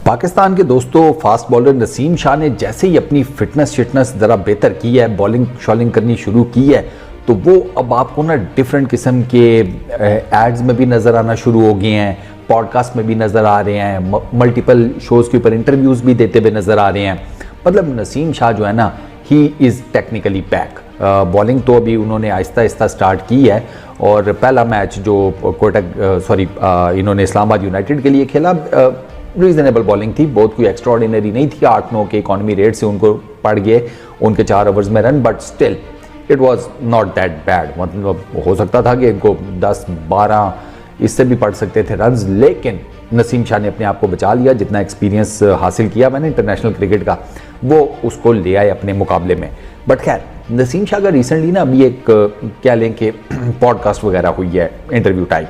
पाकिस्तान के दोस्तों fast bowler Naseem Shah ने जैसे ही अपनी फिटनेस ज़रा बेहतर की है, बॉलिंग शॉलिंग करनी शुरू की है, तो वो अब आपको ना डिफरेंट किस्म के एड्स में भी नज़र आना शुरू हो गए हैं, पॉडकास्ट में भी नज़र आ रहे हैं, मल्टीपल शोज़ के ऊपर इंटरव्यूज़ भी देते हुए नज़र आ रहे हैं। मतलब नसीम शाह जो है ना, he is technically pack. Bowling तो अभी उन्होंने आहिस्ता आहिस्ता स्टार्ट की है और पहला मैच जो कोटक इन्होंने इस्लामाबाद यूनाइटेड के लिए खेला, रीजनेबल बॉलिंग थी, बहुत कोई एक्स्ट्राऑर्डिनरी नहीं थी। 8-9 के इकॉनमी रेट से उनको पड़ गए उनके 4 ओवर्स में run, but still it was not that bad. मतलब हो सकता था कि इनको 10-12 इससे भी पड़ सकते थे रन्स, लेकिन नसीम शाह ने अपने आप को बचा लिया। जितना एक्सपीरियंस हासिल किया मैंने इंटरनेशनल क्रिकेट का, वो उसको ले आए अपने मुकाबले में। बट खैर, नसीम शाह का रिसेंटली ना अभी एक क्या लें कि पॉडकास्ट वगैरह हुई है, इंटरव्यू टाइप,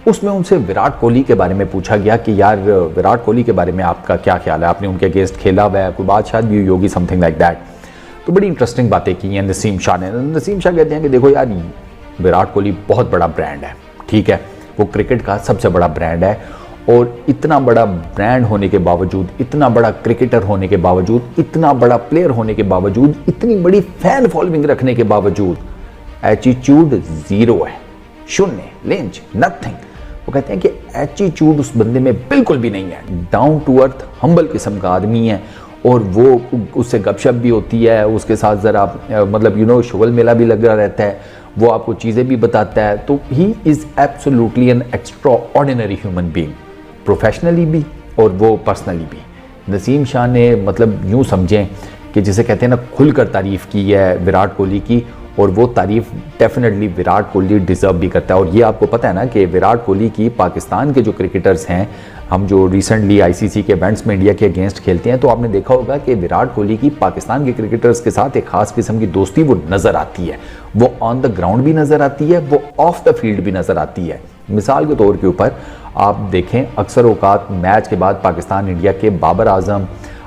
उसमें उनसे विराट कोहली के बारे में पूछा गया कि यार विराट कोहली के बारे में आपका क्या ख्याल है, आपने उनके अगेंस्ट खेला हुआ है, कोई बात शायद भी हुई होगी, समथिंग लाइक दैट। तो बड़ी इंटरेस्टिंग बातें की हैं नसीम शाह ने। नसीम शाह कहते हैं कि देखो यार, विराट कोहली बहुत बड़ा ब्रांड है, ठीक है, वो क्रिकेट का सबसे बड़ा ब्रांड है, और इतना बड़ा ब्रांड होने के बावजूद, इतना बड़ा क्रिकेटर होने के बावजूद, इतना बड़ा प्लेयर होने के बावजूद, इतनी बड़ी फैन फॉलोइंग रखने के बावजूद एटीट्यूड जीरो है, शून्य, लेंच, नथिंग। वो कहते हैं कि एटीट्यूड उस बंदे में बिल्कुल भी नहीं है, डाउन टू अर्थ हम्बल किस्म का आदमी है, और वो उससे गपशप भी होती है, उसके साथ ज़रा मतलब शुगल मेला भी लगा रहता है, वो आपको चीज़ें भी बताता है। तो he is absolutely an extra ordinary human being, professionally भी और वो पर्सनली भी। नसीम शाह ने मतलब यूँ समझें कि जिसे कहते हैं ना, खुलकर तारीफ़ की है विराट कोहली की, और वो तारीफ़ डेफिनेटली विराट कोहली डिज़र्व भी करता है। और ये आपको पता है ना कि विराट कोहली की पाकिस्तान के जो क्रिकेटर्स हैं, हम जो रिसेंटली आईसीसी के इवेंट्स में इंडिया के अगेंस्ट खेलते हैं, तो आपने देखा होगा कि विराट कोहली की पाकिस्तान के क्रिकेटर्स के साथ एक खास किस्म की दोस्ती वो नज़र आती है। वो ऑन द ग्राउंड भी नज़र आती है, वो ऑफ द फील्ड भी नज़र आती है। मिसाल के तौर के ऊपर आप देखें, अक्सर औकात मैच के बाद पाकिस्तान इंडिया के बाबर आजम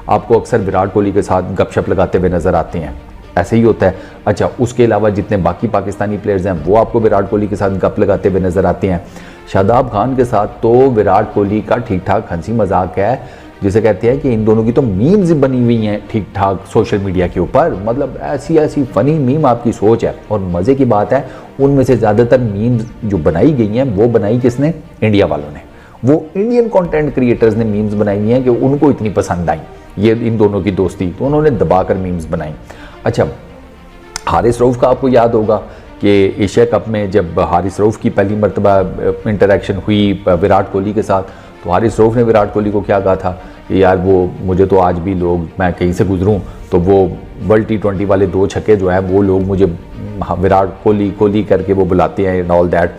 आपको अक्सर विराट कोहली के साथ गपशप लगाते हुए नज़र आते हैं, ऐसे ही होता है। अच्छा, उसके अलावा जितने बाकी पाकिस्तानी प्लेयर्स हैं वो आपको विराट कोहली के साथ गप लगाते हुए नज़र आते हैं। शादाब खान के साथ तो विराट कोहली का ठीक ठाक हंसी मजाक है, जिसे कहते हैं कि इन दोनों की तो मीम्स बनी हुई हैं ठीक ठाक सोशल मीडिया के ऊपर। मतलब ऐसी ऐसी फ़नी मीम आपकी सोच है। और मज़े की बात है, उनमें से ज़्यादातर मीम्स जो बनाई गई हैं वो बनाई किसने? इंडिया वालों ने। वो इंडियन कंटेंट क्रिएटर्स ने मीम्स बनाई हुई हैं कि उनको इतनी पसंद आई ये इन दोनों की दोस्ती, तो उन्होंने दबाकर मीम्स बनाई। अच्छा, हारिस रऊफ का आपको याद होगा कि एशिया कप में जब हारिस रऊफ की पहली मरतबा इंटरेक्शन हुई विराट कोहली के साथ, तो हारिस रऊफ ने विराट कोहली को क्या कहा था कि यार वो मुझे तो आज भी लोग, मैं कहीं से गुजरूं तो वो वर्ल्ड T20 वाले 2 छक्के जो है वो लोग मुझे विराट कोहली करके वो बुलाते हैं एंड ऑल दैट।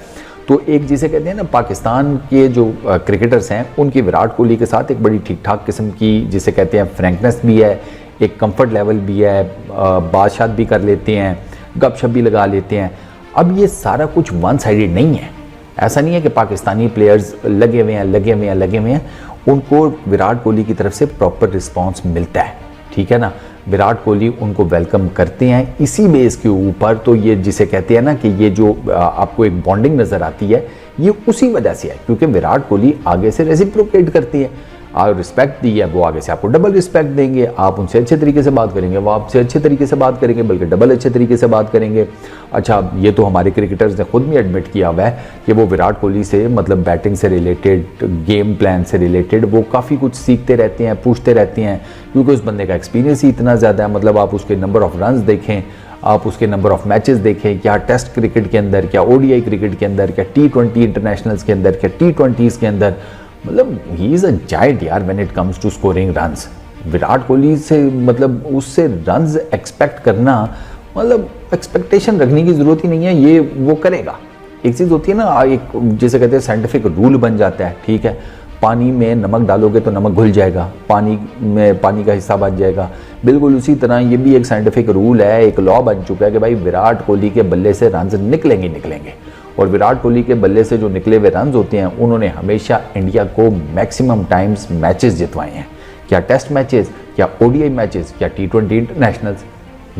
तो एक जिसे कहते हैं ना, पाकिस्तान के जो क्रिकेटर्स हैं उनकी विराट कोहली के साथ एक बड़ी ठीक ठाक किस्म की जिसे कहते हैं फ्रैंकनेस भी है, एक कंफर्ट लेवल भी है, बातशात भी कर लेते हैं, गपशप भी लगा लेते हैं। अब ये सारा कुछ वन साइडेड नहीं है। ऐसा नहीं है कि पाकिस्तानी प्लेयर्स लगे हुए हैं, उनको विराट कोहली की तरफ से प्रॉपर रिस्पांस मिलता है, ठीक है ना। विराट कोहली उनको वेलकम करते हैं इसी बेस के ऊपर। तो ये जिसे कहते हैं ना कि ये जो आपको एक बॉन्डिंग नज़र आती है, ये उसी वजह से है क्योंकि विराट कोहली आगे से रेसिप्रोकेट करती है। आप रिस्पेक्ट दी है, वो आगे से आपको डबल रिस्पेक्ट देंगे। आप उनसे अच्छे तरीके से बात करेंगे, वो आपसे अच्छे तरीके से बात करेंगे, बल्कि डबल अच्छे तरीके से बात करेंगे। अच्छा, ये तो हमारे क्रिकेटर्स ने खुद भी एडमिट किया हुआ है कि वो विराट कोहली से मतलब बैटिंग से रिलेटेड, गेम प्लान से रिलेटेड वो काफ़ी कुछ सीखते रहते हैं, पूछते रहते हैं, क्योंकि उस बंदे का एक्सपीरियंस ही इतना ज़्यादा है। मतलब आप उसके नंबर ऑफ रन्स देखें, आप उसके नंबर ऑफ मैचेस देखें, क्या टेस्ट क्रिकेट के अंदर, क्या ODI क्रिकेट के अंदर, क्या T20 इंटरनेशनल्स के अंदर, क्या T20s के अंदर, मतलब ही इज़ अ जायंट यार when it comes to scoring runs. Virat Kohli से मतलब उससे रन्स एक्सपेक्ट करना, मतलब एक्सपेक्टेशन रखने की ज़रूरत ही नहीं है, ये वो करेगा। एक चीज़ होती है ना, एक जिसे कहते हैं साइंटिफिक रूल बन जाता है, ठीक है, पानी में नमक डालोगे तो नमक घुल जाएगा, पानी में पानी का हिस्सा बच जाएगा। बिल्कुल उसी तरह ये भी एक साइंटिफिक रूल है, एक लॉ बन चुका है कि भाई विराट कोहली के बल्ले से रन्स निकलेंगे। और विराट कोहली के बल्ले से जो निकले हुए रन्स होते हैं, उन्होंने हमेशा इंडिया को मैक्सिमम टाइम्स मैचेस जितवाए हैं, क्या टेस्ट मैचेस, क्या ODI मैचेस, क्या T20 इंटरनेशनल्स।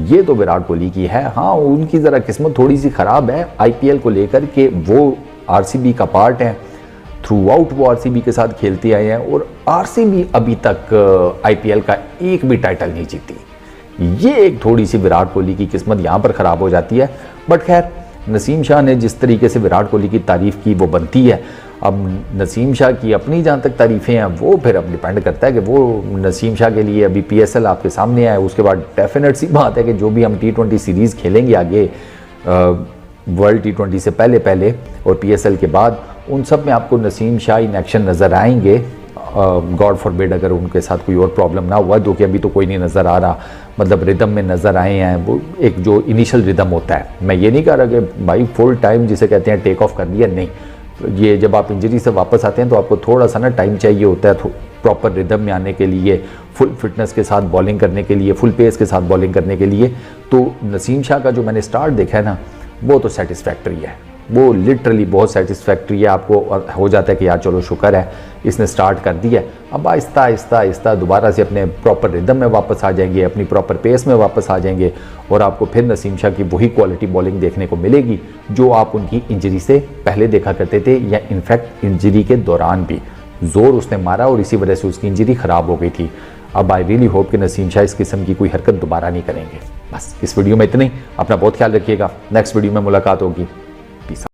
ये तो विराट कोहली की है। हाँ, उनकी ज़रा किस्मत थोड़ी सी ख़राब है IPL को लेकर के, वो RCB का पार्ट है, थ्रू आउट वो आरसीबी के साथ खेलते आए हैं और आरसीबी अभी तक आईपीएल का एक भी टाइटल नहीं जीती। ये एक थोड़ी सी विराट कोहली की किस्मत यहाँ पर ख़राब हो जाती है। बट खैर, नसीम शाह ने जिस तरीके से विराट कोहली की तारीफ़ की वो बनती है। अब नसीम शाह की अपनी जहाँ तक तारीफ़ें हैं वो फिर अब डिपेंड करता है कि वो नसीम शाह के लिए अभी पीएसएल आपके सामने आए, उसके बाद डेफिनेट सी बात है कि जो भी हम T20 सीरीज़ खेलेंगे आगे वर्ल्ड T20 से पहले और पीएसएल के बाद, उन सब में आपको नसीम शाह इन एक्शन नज़र आएंगे। गॉड फॉरबिड अगर उनके साथ कोई और प्रॉब्लम ना हुआ, जो कि अभी तो कोई नहीं नज़र आ रहा, मतलब रिदम में नज़र आए हैं। वो एक जो इनिशियल रिदम होता है, मैं ये नहीं कह रहा कि भाई फुल टाइम जिसे कहते हैं टेक ऑफ कर लिया, नहीं। ये जब आप इंजरी से वापस आते हैं तो आपको थोड़ा सा ना टाइम चाहिए होता है प्रॉपर रिदम में आने के लिए, फुल फिटनेस के साथ बॉलिंग करने के लिए, फुल पेस के साथ बॉलिंग करने के लिए। तो नसीम शाह का जो मैंने स्टार्ट देखा है ना, वो तो सेटिस्फैक्ट्री है, वो लिटरली बहुत सेटिस्फैक्ट्री है। आपको हो जाता है कि यार चलो शुक्र है इसने स्टार्ट कर दिया, अब आहिस्ता आहिस्ता आहिस्ता दोबारा से अपने प्रॉपर रिदम में वापस आ जाएंगे, अपनी प्रॉपर पेस में वापस आ जाएंगे और आपको फिर नसीम शाह की वही क्वालिटी बॉलिंग देखने को मिलेगी जो आप उनकी इंजरी से पहले देखा करते थे, या इनफैक्ट इंजरी के दौरान भी जोर उसने मारा और इसी वजह से उसकी इंजरी ख़राब हो गई थी। अब आई रियली होप कि नसीम शाह इस किस्म की कोई हरकत दोबारा नहीं करेंगे। बस इस वीडियो में इतना ही। अपना बहुत ख्याल रखिएगा, नेक्स्ट वीडियो में मुलाकात होगी।